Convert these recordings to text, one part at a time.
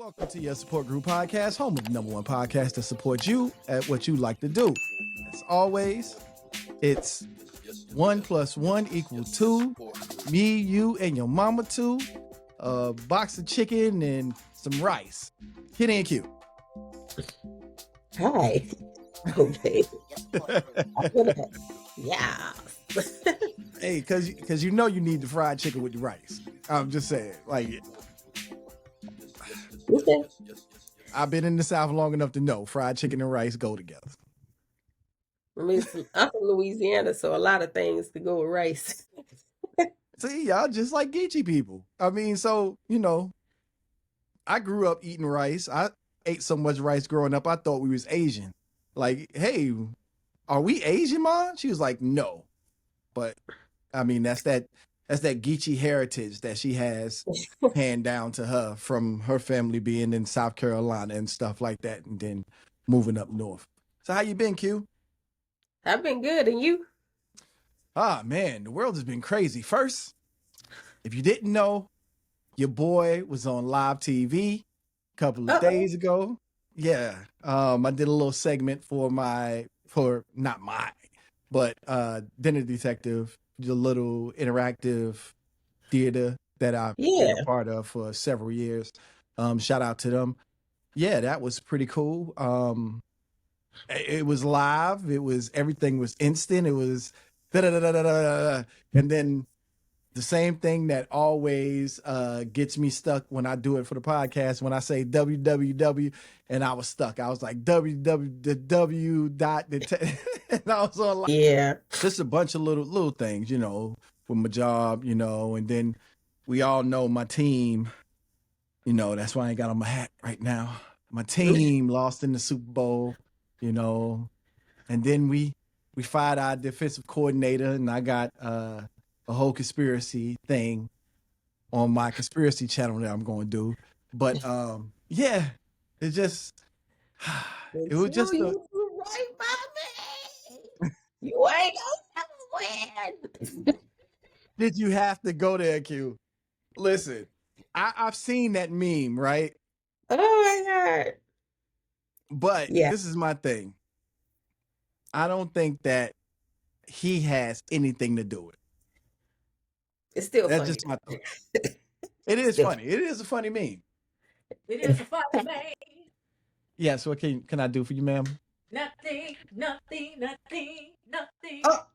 Welcome to your Support Group Podcast, home of the #1 podcast to support you at what you like to do. As always, it's 1 + 1 = 2. Me, you, and your mama too. A box of chicken and some rice. Hit and Q. Hi. Okay. Yeah. Hey, because you know you need the fried chicken with the rice. I'm just saying, like, Okay. I've been in the South long enough to know fried chicken and rice go together. I mean, I'm from Louisiana, so a lot of things to go with rice. See, y'all just like Geechee people. I mean, so, I grew up eating rice. I ate so much rice growing up, I thought we was Asian. Like, hey, are we Asian, Mom? She was like, no. But, I mean, that's that Geechee heritage that she has hand down to her from her family being in South Carolina and stuff like that, and then moving up north. So how you been, Q? I've been good, and you? Ah, man, the world has been crazy. First, if you didn't know, your boy was on live TV a couple of days ago. Yeah. I did a little segment for not mine, but Dinner Detective, the little interactive theater that I've been a part of for several years. Shout out to them. Yeah, that was pretty cool. It was live. Everything was instant. It was da-da-da-da-da-da. And then the same thing that always gets me stuck when I do it for the podcast, when I say www and I was stuck. I was like www dot and I was on like just a bunch of little things, with my job, and then we all know my team, that's why I ain't got on my hat right now. My team lost in the Super Bowl, and then we fired our defensive coordinator, and I got a whole conspiracy thing on my conspiracy channel that I'm going to do. But yeah, it was just you right by me. You ain't gonna win. Did you have to go there, Q? Listen, I've seen that meme, right? Oh my God. But this is my thing. I don't think that he has anything to do with it. It's still That's funny. just my thought. It is funny. It is a funny meme. It is a funny meme. Yeah, so what can I do for you, ma'am? Nothing. Oh,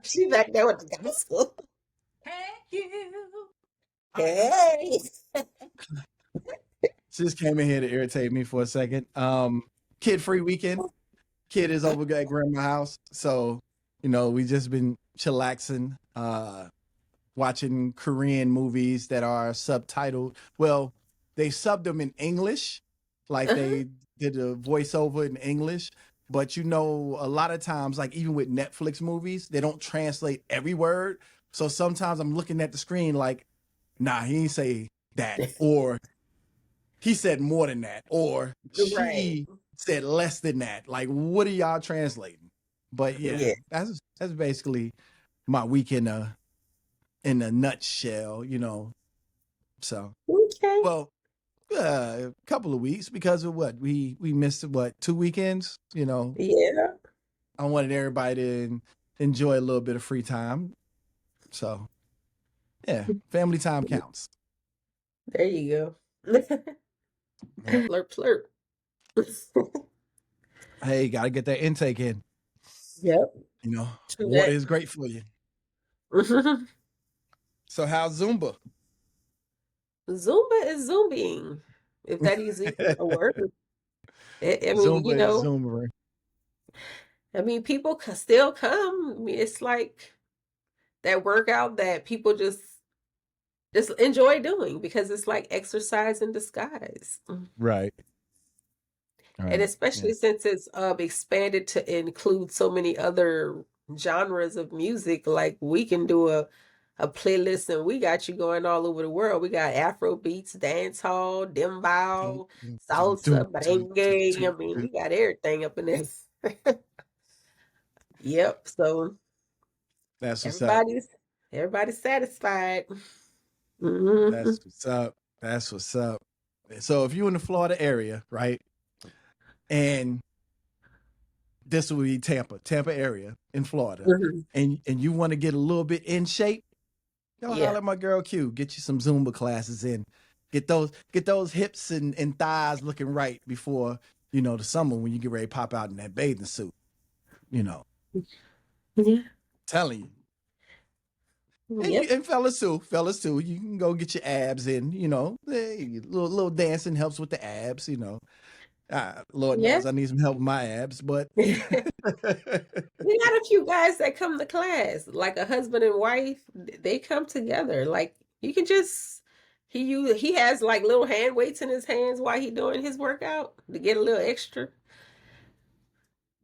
she back there with the gospel. Hey. She just came in here to irritate me for a second. Kid-free weekend. Kid is over at grandma's house. So, we just been chillaxing, watching Korean movies that are subtitled. Well, they subbed them in English, like they did a voiceover in English. But a lot of times, like even with Netflix movies, they don't translate every word. So sometimes I'm looking at the screen like, nah, he didn't say that, or he said more than that, or she said less than that. Like, what are y'all translating? But yeah. That's basically my week in a nutshell, So well, a couple of weeks because of what we missed 2 weekends, Yeah. I wanted everybody to enjoy a little bit of free time. So yeah, family time counts. There you go. Slurp. Hey, gotta get that intake in. Yep. Water is great for you. So how's Zumba? Zumba is zooming, if that is even a word. I mean, Zumba is Zumba. I mean, people still come. I mean, it's like that workout that people just enjoy doing because it's like exercise in disguise. Right. And especially since it's expanded to include so many other genres of music, like we can do a playlist and we got you going all over the world. We got Afro beats, dance hall, dembow, salsa, merengue. I mean, we got everything up in this. Yep. So that's what's up. Everybody's satisfied. That's what's up. That's what's up. So if you're in the Florida area, right, and this would be Tampa area in Florida, Mhm. and you want to get a little bit in shape, yo, Yeah. holler at my girl Q. Get you some Zumba classes in. Get those hips and thighs looking right before the summer when you get ready to pop out in that bathing suit. You know, Yeah. telling you. Yep. And fellas too, you can go get your abs in. Hey, little dancing helps with the abs. Lord Yeah. knows I need some help with my abs, but We got a few guys that come to class, like a husband and wife. They come together. Like you can just he has like little hand weights in his hands while he doing his workout to get a little extra.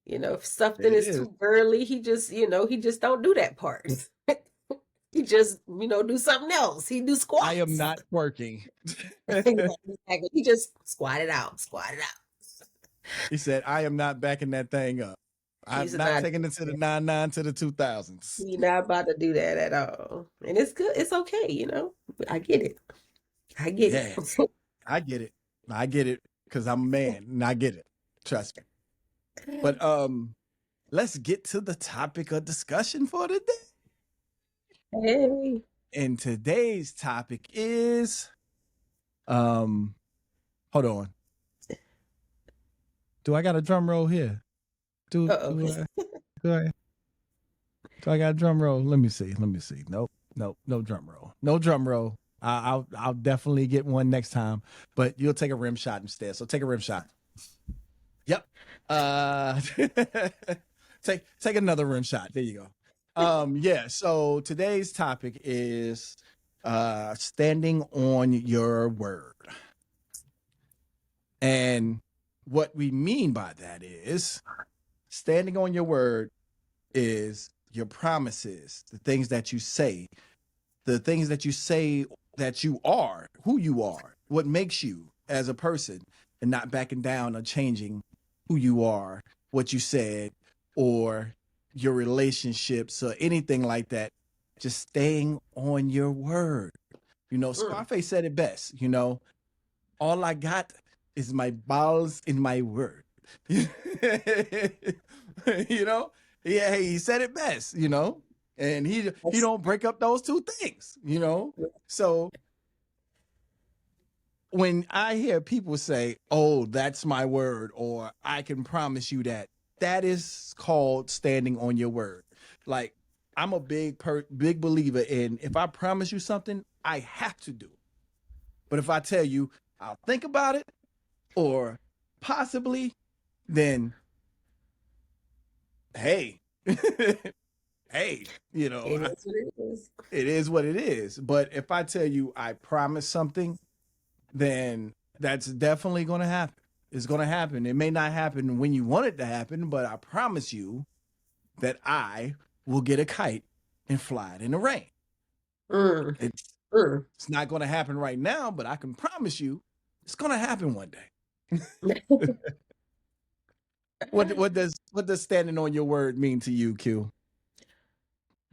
If something it is is. too girly, he just don't do that part. He just, do something else. He do I am squats. not working. Exactly. He just squat it out, squat it out. He said, I am not backing that thing up. He's I'm not not taking it to the 99 to the 2000s. he's not about to do that at all. And it's good. It's okay. I get it. I get it. Yeah, I get it. I get it because I'm a man and I get it. Trust me. But let's get to the topic of discussion for today. Hey. And today's topic is hold on. Do I got a drum roll here? Do Uh-oh. I got a drum roll? Let me see. Nope. No drum roll. No drum roll. I'll definitely get one next time, but you'll take a rim shot instead. So take a rim shot. Yep. Take another rim shot. There you go. Yeah. So today's topic is standing on your word. And what we mean by that is standing on your word is your promises, the things that you say that you are, who you are, what makes you as a person, and not backing down or changing who you are, what you said, or your relationships or anything like that. Just staying on your word. Scarface said it best, all I got is my balls in my word. Yeah, he said it best, and he don't break up those two things, So when I hear people say, "Oh, that's my word," or "I can promise you that," that is called standing on your word. Like I'm a big believer in if I promise you something, I have to do it. But if I tell you I'll think about it or possibly, then hey, hey, It is what it is. it is what it is. But if I tell you I promise something, then that's definitely going to happen. It's going to happen. It may not happen when you want it to happen, but I promise you that I will get a kite and fly it in the rain. It's not going to happen right now, but I can promise you it's going to happen one day. What does standing on your word mean to you, Q?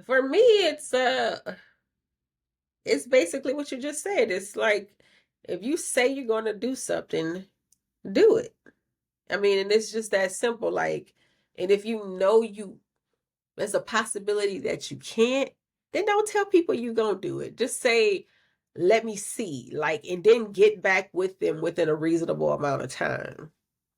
For me, it's basically what you just said. It's like if you say you're going to do something, do it. I mean, and it's just that simple. Like, and if there's a possibility that you can't, then don't tell people you're going to do it. Just say, let me see, like, and then get back with them within a reasonable amount of time.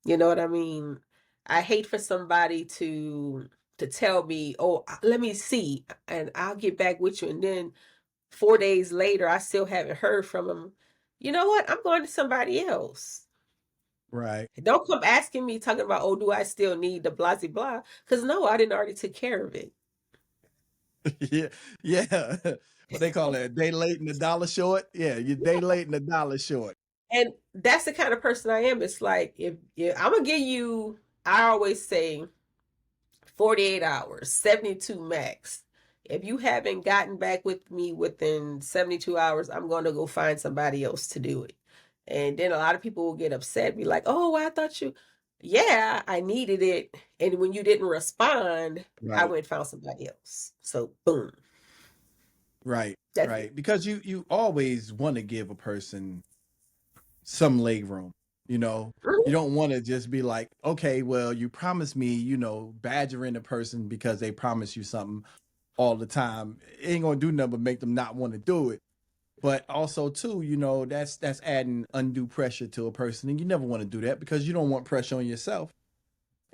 You know what I mean? I hate for somebody to tell me, oh, let me see, and I'll get back with you. And then 4 days later, I still haven't heard from them. You know what? I'm going to somebody else. Right. Don't come asking me, talking about, oh, do I still need the blah, blah, blah? Because no, I didn't already took care of it. Yeah. Yeah. What they call it, a day late and a dollar short? Yeah, you're day late and a dollar short. And that's the kind of person I am. It's like, if I'm going to give you, I always say 48 hours, 72 max. If you haven't gotten back with me within 72 hours, I'm going to go find somebody else to do it. And then a lot of people will get upset, be like, oh, I thought yeah, I needed it. And when you didn't respond, I Right. went and found somebody else. So, boom. Right. That's Right. Because you always want to give a person some leg room. You know, you Mhm. don't want to just be like, okay, well, you promised me, badgering a person because they promise you something all the time. It ain't gonna do nothing but make them not want to do it. But also too, that's adding undue pressure to a person, and you never want to do that because you don't want pressure on yourself.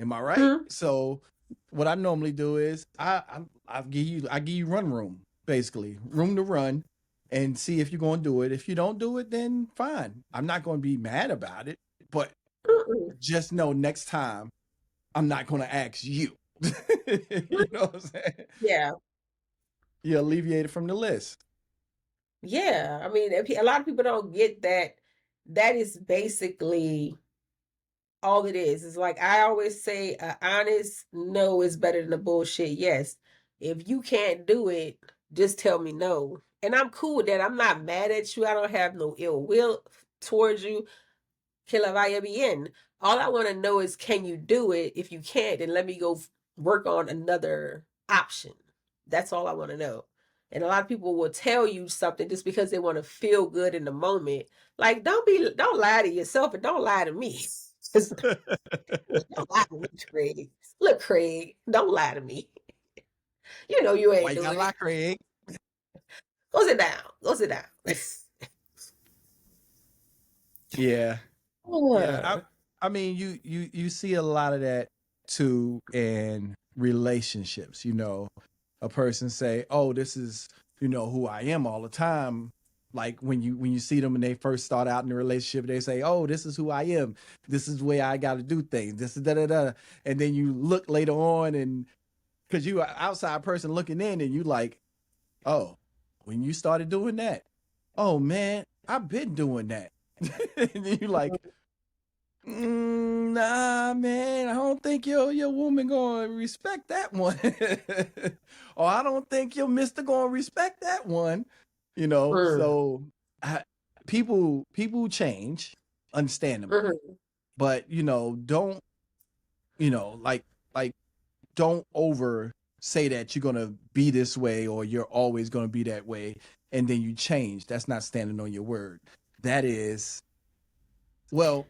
Am I right? Mhm. So what I normally do is I give you run room, basically room to run, and see if you're going to do it. If you don't do it, then fine. I'm not going to be mad about it, but Mm-mm. just know next time I'm not going to ask you. You know what I'm saying? Yeah. You alleviate it from the list. Yeah. I mean, a lot of people don't get that. That is basically all it is. It's like I always say, a honest no is better than a bullshit yes. If you can't do it, just tell me no. And I'm cool with that. I'm not mad at you. I don't have no ill will towards you. Que la vaya bien. All I want to know is, can you do it? If you can't, then let me go work on another option. That's all I want to know. And a lot of people will tell you something just because they want to feel good in the moment. Like, don't lie to yourself and don't lie to me. Don't lie to me, Craig. Look, Craig, don't lie to me. You know you Why ain't you gotta doing lie, it. Craig? Go sit down. Go sit down. Yeah. Yeah, I Uh, I mean you see a lot of that too in relationships, a person say, "Oh, this is, who I am all the time." Like when you see them and they first start out in the relationship, they say, "Oh, this is who I am. This is the way I got to do things. This is da da da." And then you look later on, and because you are an outside person looking in, and you like, "Oh, when you started doing that, oh man, I've been doing that." And then you like, nah, man, I don't think your woman gonna respect that one. Or I don't think your mister gonna respect that one. mm, So I, people change, understandably, mhm, but don't like don't over say that you're gonna be this way or you're always gonna be that way, and then you change. That's not standing on your word. That is, well,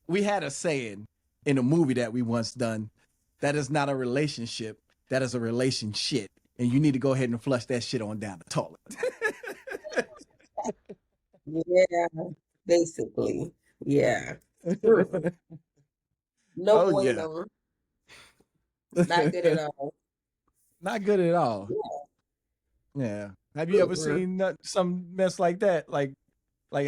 we had a saying in a movie that we once done, that is not a relationship, that is a relationship. And you need to go ahead and flush that shit on down the toilet. yeah, basically. Yeah. Mm-mm. No Oh yeah. bueno. Not good at all. Not good at all. Yeah. Yeah. Have you ever Mm-mm. seen some mess like that? Like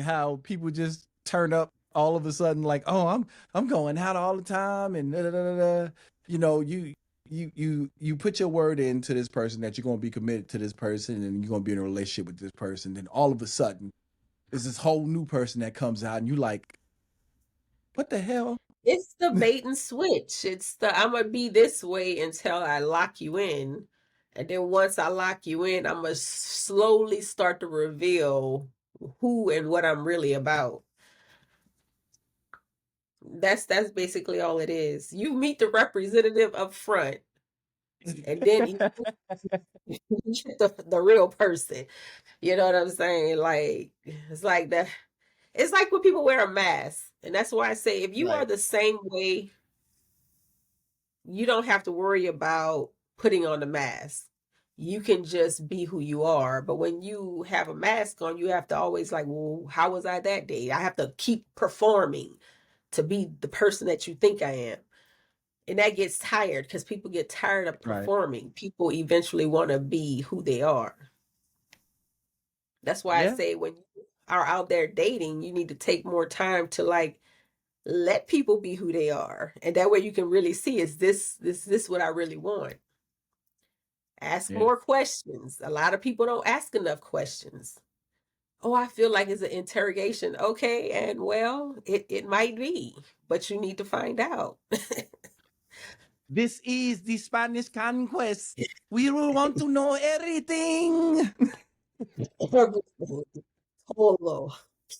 how people just turn up all of a sudden, like, oh, I'm going out all the time, and da, da, da, da. you know you you put your word into this person that you're going to be committed to this person and you're going to be in a relationship with this person, then all of a sudden there's this whole new person that comes out and you like, what the hell? It's the bait and switch. It's the I'm gonna be this way until I lock you in. And then once I lock you in, I'm gonna slowly start to reveal who and what I'm really about. That's basically all it is. You meet the representative up front, and then you get the real person. You know what I'm saying? Like it's like that. It's like when people wear a mask, and that's why I say if you are Right. the same way, you don't have to worry about putting on the mask. You can just be who you are. But when you have a mask on, you have to always like, well, how was I that day? I have to keep performing to be the person that you think I am. And that gets tired because people get tired of Right. performing. People eventually want to be who they are. That's why I Yeah. say when you are out there dating, you need to take more time to like let people be who they are. And that way you can really see, is this what I really want? Ask Yeah. more questions. A lot of people don't ask enough questions. Oh, I feel like it's an interrogation. Okay, and well, it might be, but you need to find out. This is the Spanish conquest. We will want to know everything. Todo.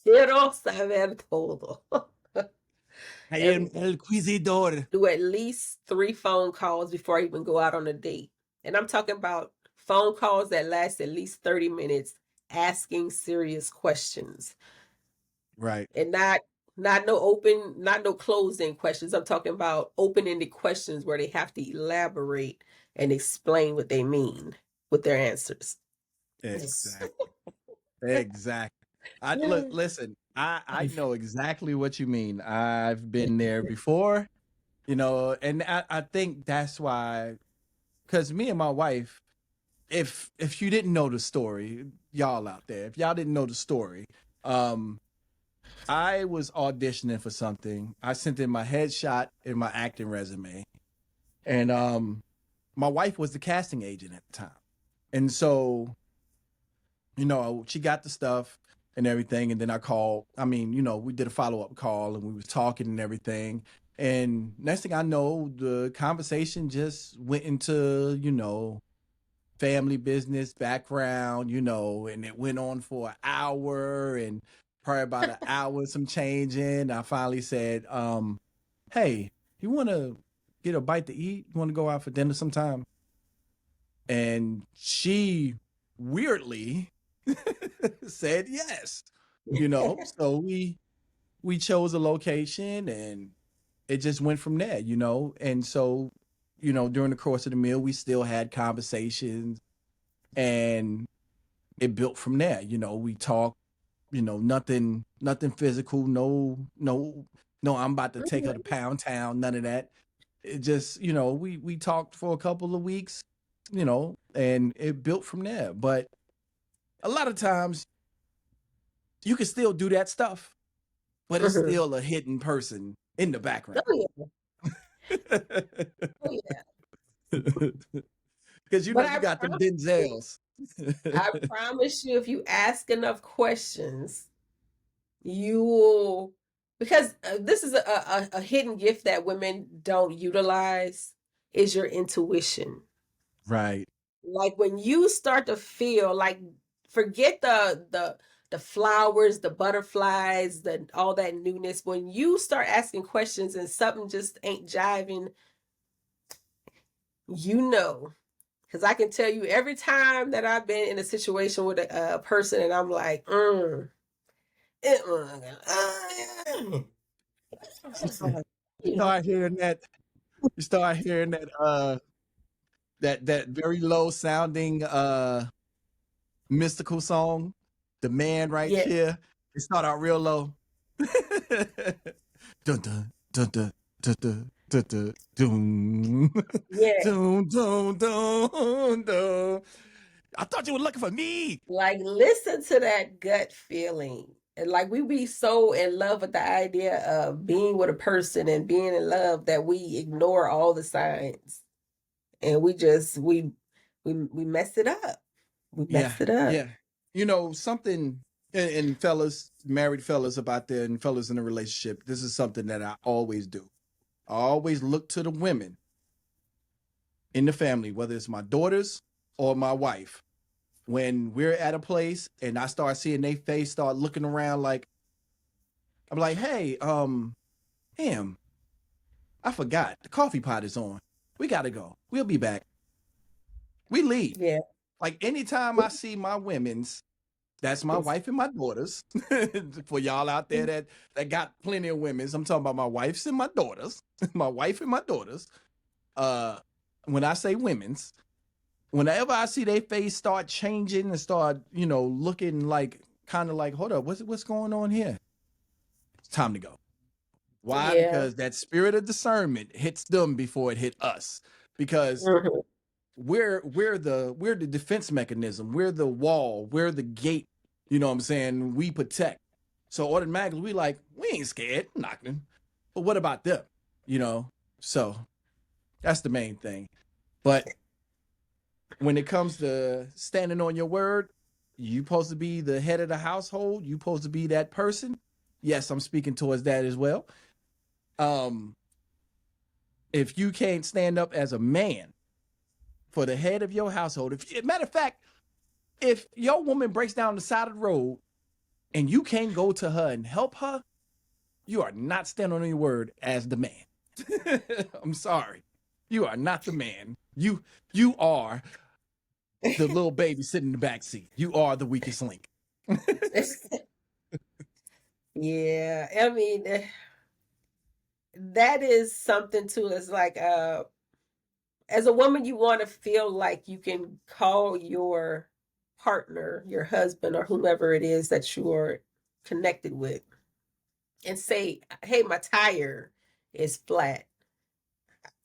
Quiero saber todo. I am And El Quizidor. do at least 3 phone calls before I even go out on a date. And I'm talking about phone calls that last at least 30 minutes, asking serious questions Right. and not Not no closed-end questions. I'm talking about open-ended questions where they have to elaborate and explain what they mean with their answers. Exactly. Exactly. Listen, I know exactly what you mean. I've been there before, and I think that's why, because me and my wife, if you didn't know the story, y'all out there, if y'all didn't know the story, um, I was auditioning for something. I sent in my headshot and my acting resume, and my wife was the casting agent at the time, and so she got the stuff and everything. And then I called. I mean, we did a follow-up call and we was talking and everything. And next thing I know, the conversation just went into, family business background, and it went on for an hour and probably about an hour and some change in. I finally said, hey, you want to get a bite to eat? You want to go out for dinner sometime? And she weirdly said yes. So we chose a location and it just went from there. And so during the course of the meal we still had conversations and it built from there. We talked, nothing physical, no I'm about to take her to Pound Town, none of that. It just, we talked for a couple of weeks, and it built from there. But a lot of times you can still do that stuff, but it's still a hidden person in the background. Oh yeah. Oh yeah. Because you got them Denzels. I promise you, if you ask enough questions, you will, because this is a hidden gift that women don't utilize, is your intuition. Right. Like when you start to feel like, forget the flowers, the butterflies, all that newness. When you start asking questions and something just ain't jiving, because I can tell you every time that I've been in a situation with a person and I'm like, you start hearing that. You start hearing that very low sounding mystical song, "The Man Right yeah, Here." It start out real low. Dun dun dun dun dun dun dun dun dun yeah. dun dun dun dun. I thought you were looking for me. Like listen to that gut feeling. And like we be so in love with the idea of being with a person and being in love that we ignore all the signs. And we just we messed it up. We Yeah, messed it up. yeah. Something, and fellas, married fellas about there, and fellas in a relationship, this is something that I always do. I always look to the women in the family, whether it's my daughters or my wife. When we're at a place and I start seeing their face start looking around, like I'm like, hey, damn, I forgot the coffee pot is on. We gotta go. We'll be back. We leave. Yeah. Like anytime I see my women's, that's my wife and my daughters. For y'all out there that got plenty of women's, I'm talking about my wife's and my daughters. My wife and my daughters. When I say women's, whenever I see their face start changing and start, looking like kind of like, hold up, what's going on here? It's time to go. Why? Yeah. Because that spirit of discernment hits them before it hit us. Because we're the defense mechanism. We're the wall. We're the gate. You know what I'm saying? We protect. So automatically we ain't scared, knocking. But what about them? So that's the main thing. But when it comes to standing on your word, you supposed to be the head of the household. You supposed to be that person. Yes, I'm speaking towards that as well. If you can't stand up as a man for the head of your household, matter of fact, if your woman breaks down the side of the road and you can't go to her and help her, you are not standing on your word as the man. I'm sorry. You are not the man. You are the little baby sitting in the back seat. You are the weakest link. Yeah, I mean, that is something too. It's like, as a woman, you want to feel like you can call your partner, your husband, or whomever it is that you are connected with, and say, "Hey, my tire is flat.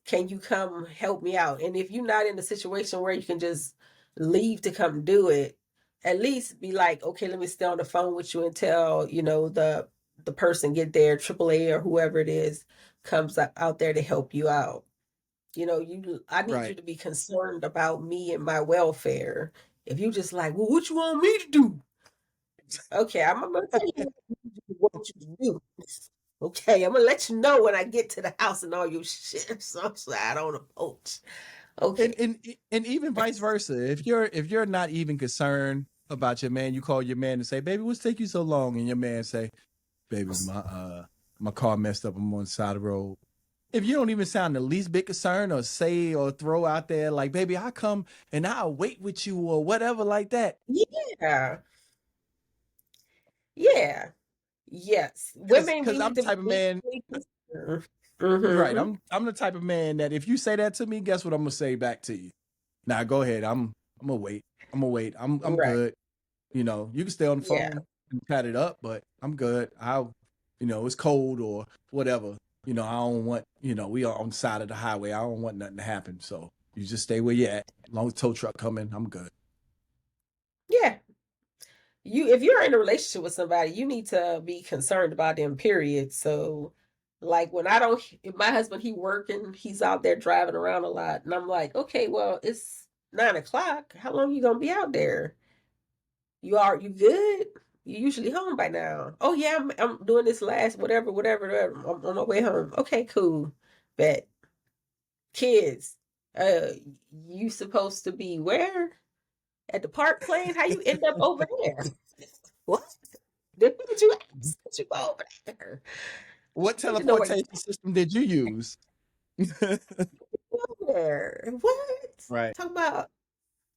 Can you come help me out?" And if you're not in a situation where you can just leave to come do it, at least be like, "Okay, let me stay on the phone with you until the person get there, AAA or whoever it is comes out there to help you out." I need you Right. to be concerned about me and my welfare. If you just like, "Well, what you want me to do?" Okay, I'm gonna tell you what you do. Okay, I'm gonna let you know when I get to the house and all your shit. So slide on a porch. And Okay. and and even vice versa. If you're not even concerned about your man, you call your man and say, "Baby, what's take you so long?" And your man say, "Baby, my car messed up. I'm on the side of the road." If you don't even sound the least bit concerned or say or throw out there like, "Baby, I come and I'll wait with you," or whatever like that. Yeah. Yeah. Yes. Cause Women, we cause I'm need the to type of be man, concerned. right. Mm-hmm. I'm the type of man that if you say that to me, guess what I'm gonna say back to you? Now go ahead. I'm gonna wait. I'm gonna wait. I'm Right. good. You can stay on the Yeah. phone and chat it up, but I'm good. It's cold or whatever. I don't want, we are on the side of the highway. I don't want nothing to happen. So you just stay where you're at. As long as tow truck coming, I'm good. Yeah. If you're in a relationship with somebody, you need to be concerned about them, period. So like when I don't if my husband he working, he's out there driving around a lot. And I'm like, okay, well, it's 9 o'clock. How long you gonna be out there? You good? You usually home by now. Oh yeah, I'm doing this last whatever. I'm on my way home. Okay, cool. Bet. Kids, uh, you supposed to be where? At the park playing? How you end up over there? What? Did you ask? Did you go over there? What Need to know where you teleportation system did you use? go over there. What? Right. Talk about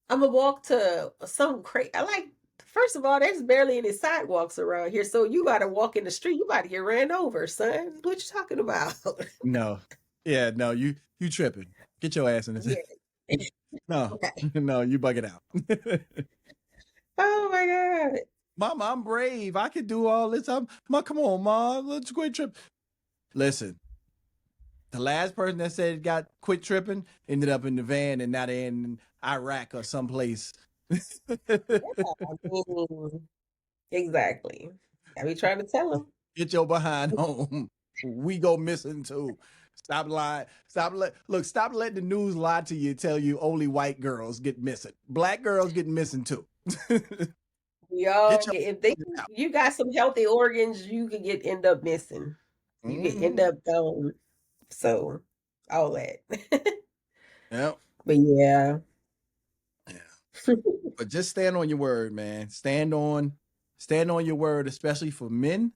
I'm gonna walk to some crazy. I like. First of all, there's barely any sidewalks around here, so you gotta walk in the street. You about to get ran over, son. What you talking about? No. Yeah, no, you tripping. Get your ass in this. Yeah. No, Okay. no, you bug it out. Oh my god. Mama, I'm brave. I can do all this. Come on, Mom. Let's quit trip. Listen, the last person that said got quit tripping ended up in the van and now they're in Iraq or someplace. I mean, exactly. I be trying to tell him. Get your behind home. We go missing too. Stop lying. Stop letting the news lie to you, tell you only white girls get missing. Black girls get missing too. We all Get your get if they out. you got some healthy organs, you could get end up missing. You could end Mm-hmm. up gone. So all that. Yeah. But yeah. Yeah. But just stand on your word, man. Stand on your word, especially for men,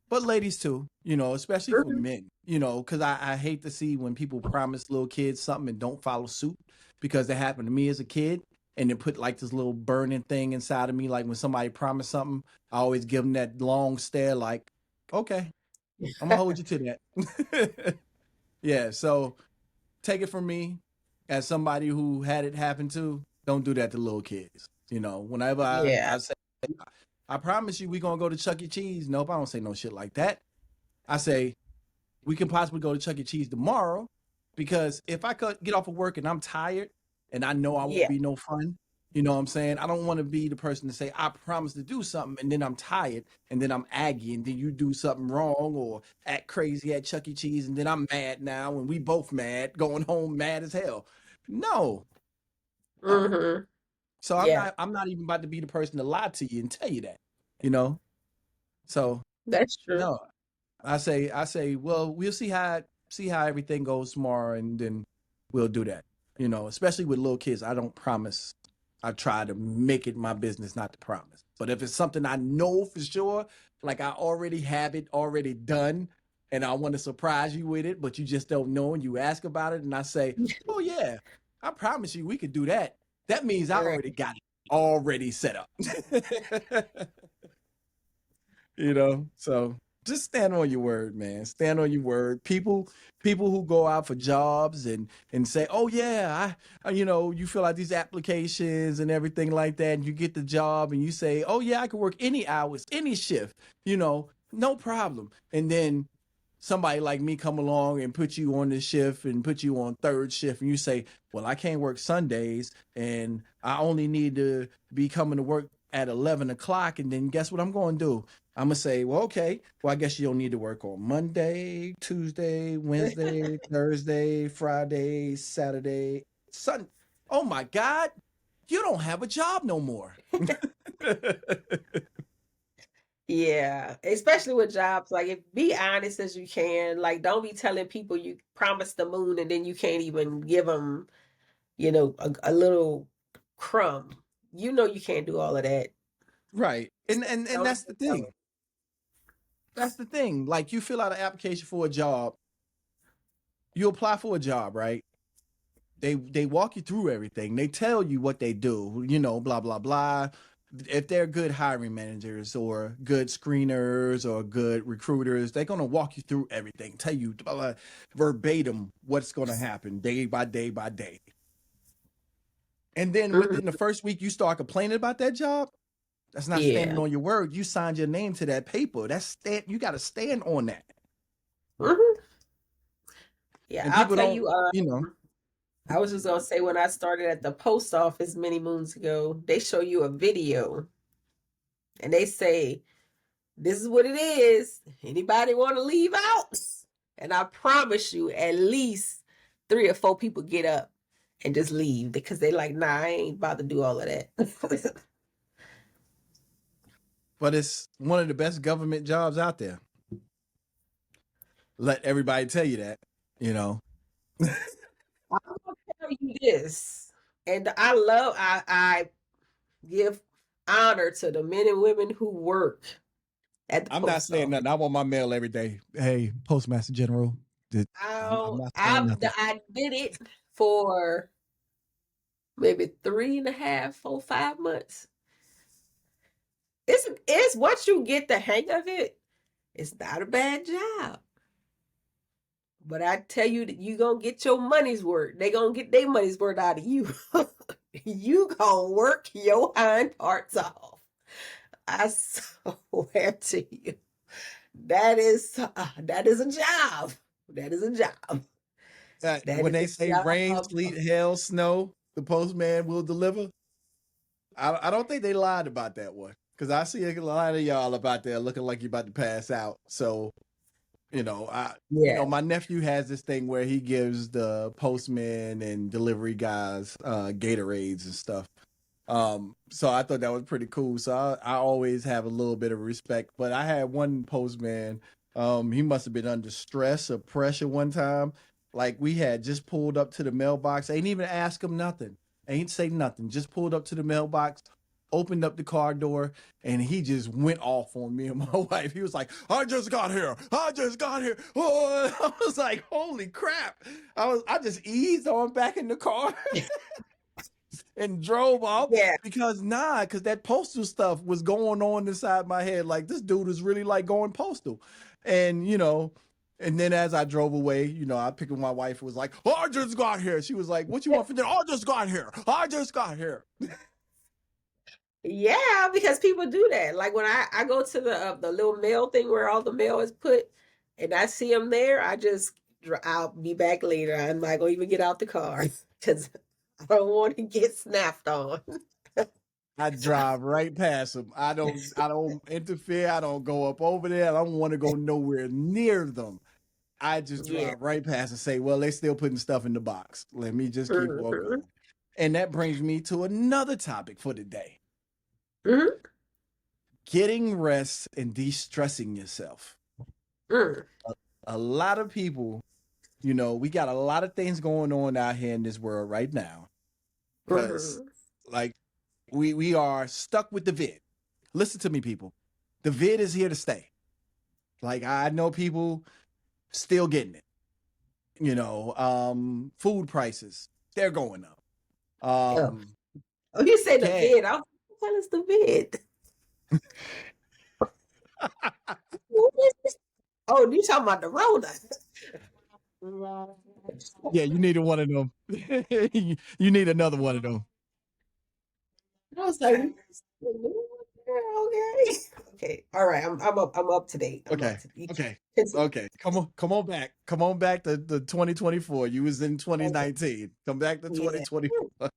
but ladies too, especially for Mhm. men, because I hate to see when people promise little kids something and don't follow suit because that happened to me as a kid and it put like this little burning thing inside of me. Like when somebody promised something, I always give them that long stare, like, okay, I'm gonna hold you to that. Yeah. So take it from me as somebody who had it happen to, don't do that to little kids. Whenever Yeah. I say, I promise you we gonna go to Chuck E. Cheese. Nope, I don't say no shit like that. I say we can possibly go to Chuck E. Cheese tomorrow because if I could get off of work and I'm tired and I know I won't Yeah. be no fun, you know what I'm saying? I don't want to be the person to say I promise to do something and then I'm tired and then I'm aggy and then you do something wrong or act crazy at Chuck E. Cheese and then I'm mad now and we both mad, going home mad as hell. No, no. Hmm. So I'm Yeah. not I'm not even about to be the person to lie to you and tell you that, you know? So That's true. no, I say, well, we'll see how everything goes tomorrow, and then we'll do that. Especially with little kids, I don't promise. I try to make it my business not to promise. But if it's something I know for sure, like I already have it already done, and I want to surprise you with it, but you just don't know, and you ask about it, and I say, oh yeah, I promise you we could do that. That means I Right. already got it already set up. So just stand on your word, man. Stand on your word. People who go out for jobs and say, "Oh yeah, you fill out these applications and everything like that, and you get the job, and you say, "Oh yeah, I can work any hours, any shift, no problem." And then somebody like me come along and put you on this shift and put you on third shift, and you say, "Well, I can't work Sundays, and I only need to be coming to work at 11 o'clock." And then guess what I'm going to do? I'm going to say, "Well, okay, well, I guess you don't need to work on Monday, Tuesday, Wednesday, Thursday, Friday, Saturday, Sunday." Oh my God, you don't have a job no more. Yeah, especially with jobs. Like, be honest as you can. Like, don't be telling people you promised the moon and then you can't even give them, a little crumb. You can't do all of that. Right. And Don't that's the even tell thing. them. That's the thing. Like, you fill out an application for a job, you apply for a job, right? They walk you through everything. They tell you what they do, blah blah blah. If they're good hiring managers or good screeners or good recruiters, they're gonna walk you through everything, tell you verbatim what's gonna happen day by day by day. And then Mhm. within the first week, you start complaining about that job. That's not standing Yeah. on your word. You signed your name to that paper. You got to stand on that. hmm Yeah, And I'll people tell don't, you, I was just gonna say when I started at the post office many moons ago, they show you a video and they say, "This is what it is. Anybody want to leave out?" And I promise you, at least 3 or 4 people get up and just leave because they like, "Nah, I ain't about to do all of that." but it's one of the best government jobs out there. Let everybody tell you that, you know. I'm gonna tell you this, and I give honor to the men and women who work at the I'm not post saying office. nothing. I want my mail every day. Hey, Postmaster General. I'm not saying nothing. I did it for maybe 3.5, 4, 5 months. It's once you get the hang of it, it's not a bad job. But I tell you that you gonna get your money's worth. They gonna get their money's worth out of you. You gonna work your hind parts off. I swear to you. That is a job. That is a job. That When is they a say rain, job. sleet, hail, snow, the postman will deliver. I don't think they lied about that one because I see a lot of y'all about there looking like you're about to pass out. So Yeah. my nephew has this thing where he gives the postman and delivery guys Gatorades and stuff. So I thought that was pretty cool. So I always have a little bit of respect. But I had one postman. He must have been under stress or pressure one time. Like we had just pulled up to the mailbox. Ain't even ask him nothing. Ain't say nothing. Just pulled up to the mailbox, opened up the car door, and he just went off on me and my wife. He was like, "I just got here. I just got here." Oh, I was like, "Holy crap!" I just eased on back in the car and drove off Yeah. because that postal stuff was going on inside my head. Like this dude is really like going postal, and and then as I drove away, I picked up my wife. Was like, "Oh, I just got here." She was like, "What you want for dinner?" "I just got here. I just got here." Yeah, because people do that. Like when I go to the little mail thing where all the mail is put, and I see them there, I'll be back later. I'm not gonna even get out the car because I don't want to get snapped on. I drive right past them. I don't interfere. I don't go up over there. I don't want to go nowhere near them. I just Yeah. drive right past and say, "Well, they still putting stuff in the box. Let me just keep on Mhm. going." And that brings me to another topic for today. Mhm. Getting rest and de-stressing yourself. Mm. A lot of people, we got a lot of things going on out here in this world right now. Because Mhm. like we are stuck with the vid. Listen to me, people. The vid is here to stay. Like I know people still getting it. Food prices, they're going up. Oh. Um, Oh, you say the gas. vid. I was like, what the hell is the vid? What is this? Oh, you talking about the Rona? Yeah, you needed one of them. You need another one of them. I was like, okay, okay, all right. I'm up to date. I'm up Okay. to date. Okay. Continue. Okay. Come on back. Come on back to 2024. You was in Okay. 2019. Come back to Yeah. 2024.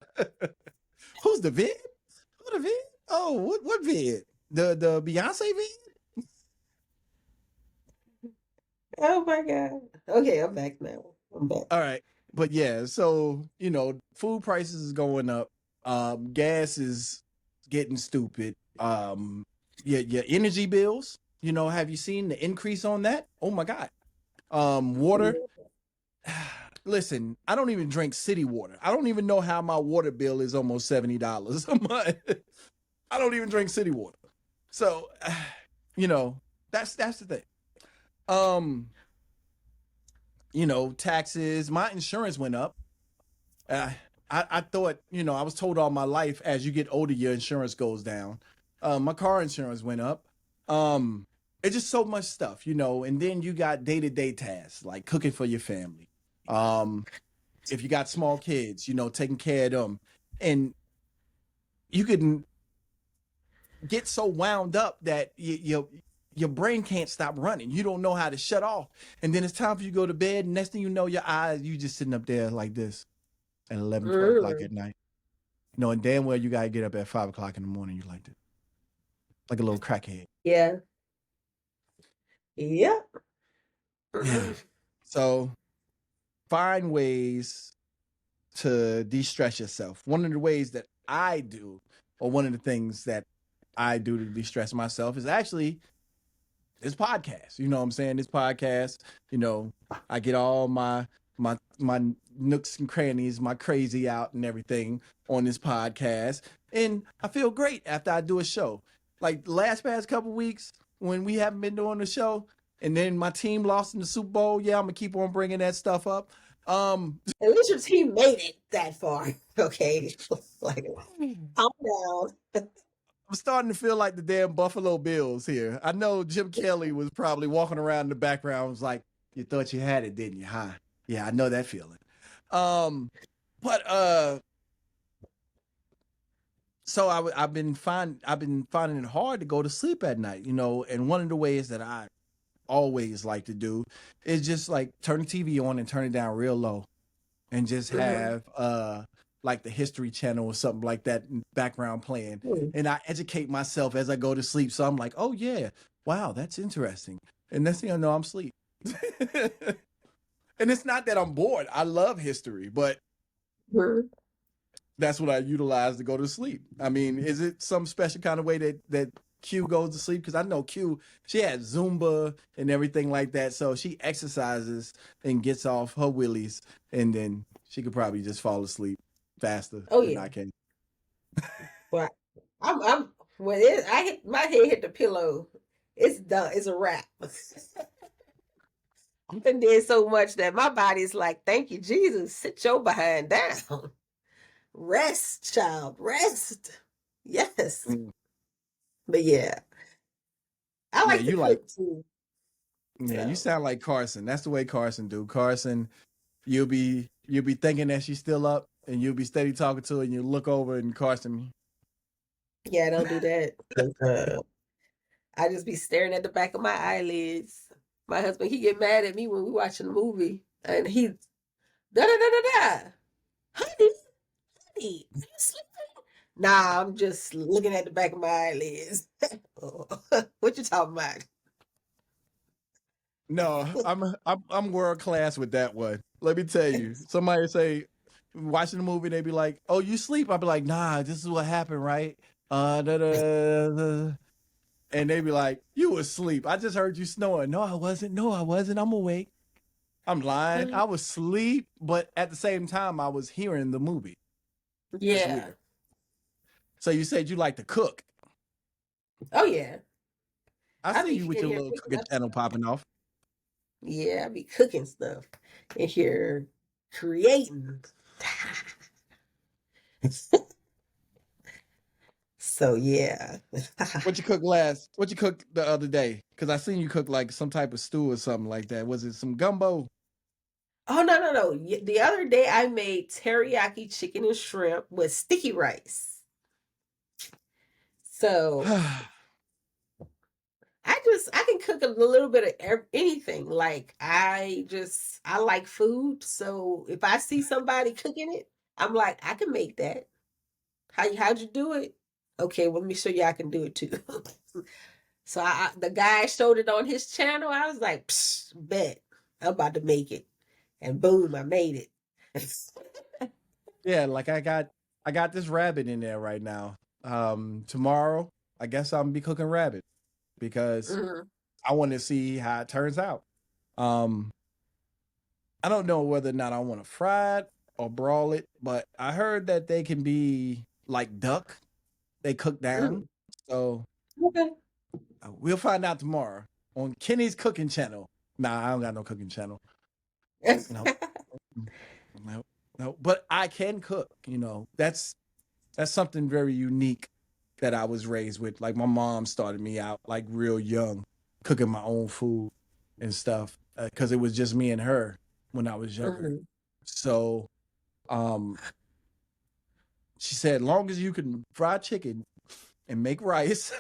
Who's the vid? Who the vid? Oh, what vid? The Beyonce vid? Oh my God. Okay, I'm back now. I'm back. All right. But yeah, so food prices is going up. Gas is getting stupid. Your energy bills, have you seen the increase on that? Oh my God. Water. Listen, I don't even drink city water. I don't even know how my water bill is almost $70 a month. I don't even drink city water. So, that's the thing. Taxes, my insurance went up. I thought, I was told all my life, as you get older, your insurance goes down. My car insurance went up. It's just so much stuff, and then you got day-to-day tasks like cooking for your family. If you got small kids, taking care of them. And you can get so wound up that your brain can't stop running. You don't know how to shut off. And then it's time for you to go to bed. And next thing you know, you just sitting up there like this at 11, 12 o'clock at night. Knowing damn well you got to get up at 5 o'clock in the morning. You like this. Like a little crackhead. Yeah. Yep. Yeah. So find ways to de-stress yourself. One of the ways that I do, or one of the things that I do to de-stress myself, is actually this podcast. You know what I'm saying? This podcast, I get all my nooks and crannies, my crazy out and everything on this podcast. And I feel great after I do a show. Like the past couple weeks when we haven't been doing the show, and then my team lost in the Super Bowl. Yeah, I'm gonna keep on bringing that stuff up. At least your team made it that far. Okay. Like, calm down. I'm starting to feel like the damn Buffalo Bills here. I know Jim Kelly was probably walking around in the background, was like, "You thought you had it, didn't you? Huh? Yeah, I know that feeling." But so I've been finding it hard to go to sleep at night, and one of the ways that I always like to do is just like turn the TV on and turn it down real low and just have like the History Channel or something like that in background playing. And I educate myself as I go to sleep. So I'm like, oh yeah, wow, that's interesting. And next thing I know, I'm asleep. And it's not that I'm bored. I love history, but that's what I utilize to go to sleep. I mean, is it some special kind of way that Q goes to sleep? Because I know Q, she has Zumba and everything like that. So she exercises and gets off her willies, and then she could probably just fall asleep faster than I can. Well, I'm when my head hit the pillow, it's done. It's a wrap. And did so much that my body's like, thank you, Jesus. Sit your behind down. Rest, child. Rest. Yes. But yeah. I like to cook too. Yeah, you sound like Carson. That's the way Carson do. Carson, you'll be thinking that she's still up, and you'll be steady talking to her, and you look over and Carson. Yeah, I don't do that. I just be staring at the back of my eyelids. My husband, he get mad at me when we watching a movie, and he da da da da da. Honey, are you sleeping? Nah, I'm just looking at the back of my eyelids. What you talking about? No, I'm world class with that one. Let me tell you. Somebody say watching the movie, they be like, "Oh, you sleep?" I'd be like, "Nah, this is what happened, right?" Da, da, da. And they be like, "You was asleep. I just heard you snoring." No, I wasn't. No, I wasn't. I'm awake. I'm lying. I was asleep, but at the same time, I was hearing the movie. Yeah. So you said you like to cook. Oh yeah. I see you with your little cooking channel popping off. Yeah, I be cooking stuff in here, creating. So yeah. What you cooked last? What you cooked the other day? Because I seen you cook like some type of stew or something like that. Was it some gumbo? Oh no. The other day I made teriyaki chicken and shrimp with sticky rice. So I can cook a little bit of anything. Like I like food. So if I see somebody cooking it, I'm like, I can make that. How'd you do it? Okay, well, let me show you I can do it too. So the guy showed it on his channel. I was like, Psh, bet I'm about to make it, and boom, I made it. Yeah, like I got this rabbit in there right now. Tomorrow, I guess I'm gonna be cooking rabbit because Mhm. I want to see how it turns out. Um, I don't know whether or not I want to fry it or broil it, but I heard that they can be like duck. They cook down. Mm. So Okay. we'll find out tomorrow on Kenny's cooking channel. Nah, I don't got no cooking channel. No, no, no. But I can cook. That's something very unique that I was raised with. Like my mom started me out like real young, cooking my own food and stuff because it was just me and her when I was younger. Mhm. So, um, she said, long as you can fry chicken and make rice,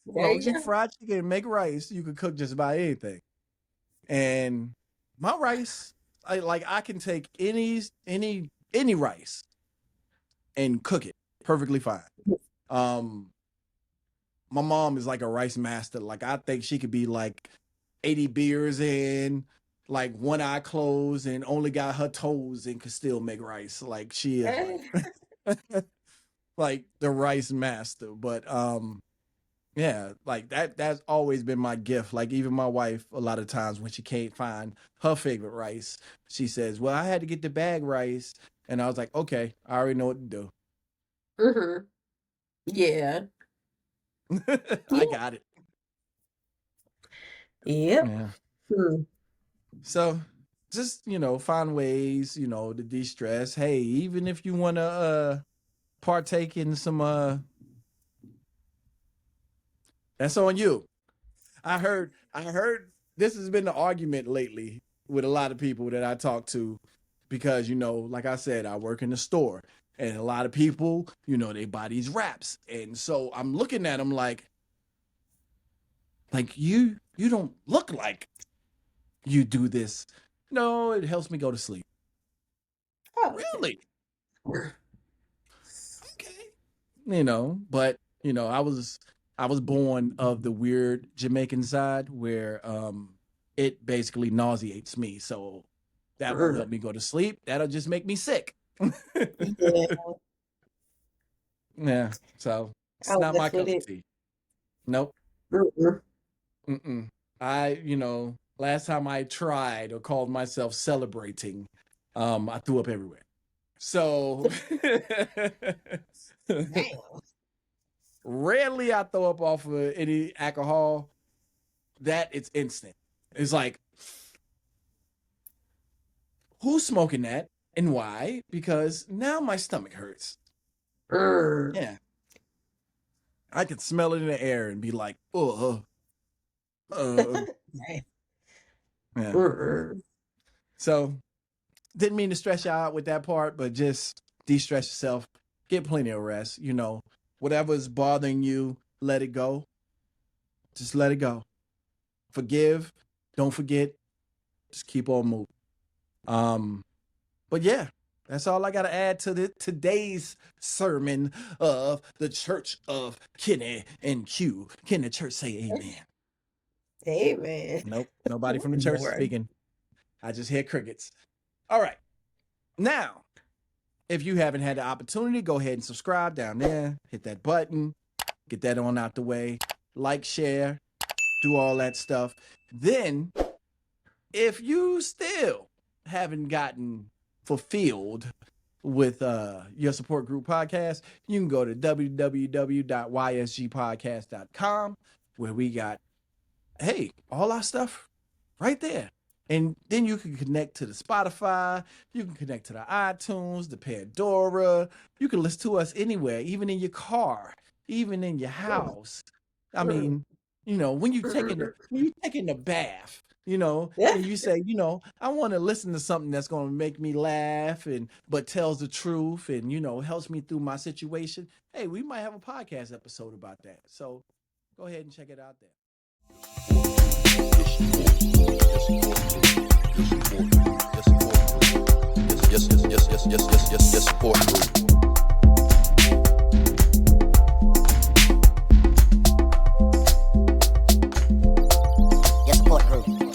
There long you as you go. fry chicken and make rice, you can cook just about anything. And my rice, I can take any rice and cook it perfectly fine. Um, my mom is like a rice master. Like I think she could be like 80 beers in, like one eye closed and only got her toes and could still make rice. Like she is like like the rice master. But yeah, like that's always been my gift. Like even my wife, a lot of times when she can't find her favorite rice, she says, well, I had to get the bag rice. And I was like, okay, I already know what to do. Mhm. Yeah. I Yeah. got it. Yep. Yeah. Hmm. So just, find ways, to de-stress. Hey, even if you want to partake in some that's on you. I heard this has been the argument lately with a lot of people that I talk to because, like I said, I work in the store and a lot of people, they buy these wraps. And so I'm looking at them like you don't look like you do this. No, it helps me go to sleep. Oh, okay. Really? Okay. But I was born of the weird Jamaican side where it basically nauseates me. So that won't help Mm. me go to sleep. That'll just make me sick. Yeah. Yeah. So it's I'll not my mess with cup of it. tea. Nope. Mm-mm. Mm-mm. Last time I tried or called myself celebrating, I threw up everywhere. So Damn. rarely I throw up off of any alcohol. That it's instant. It's like, who's smoking that and why? Because now my stomach hurts. Mm. Yeah. I could smell it in the air and be like, oh, Damn. yeah. Mm-mm. So didn't mean to stress you out with that part, but just de-stress yourself. Get plenty of rest. Whatever's bothering you, let it go. Just let it go. Forgive. Don't forget. Just keep on moving. Um, But yeah, that's all I got to add to today's sermon of the Church of Kenny and Q. Can the church say amen? Amen. Nope, nobody from the church is Lord. speaking. I just hear crickets. All right. Now, if you haven't had the opportunity, go ahead and subscribe down there. Hit that button. Get that on out the way. Like, share, do all that stuff. Then, if you still haven't gotten fulfilled with your support group podcast, you can go to www.ysgpodcast.com where we got all our stuff right there. And then you can connect to the Spotify, you can connect to the iTunes, the Pandora. You can listen to us anywhere, even in your car, even in your house. I mean, when you taking a bath, and you say, I want to listen to something that's going to make me laugh but tells the truth and helps me through my situation. Hey, we might have a podcast episode about that. So go ahead and check it out there. Yes, support group. Yes, support group.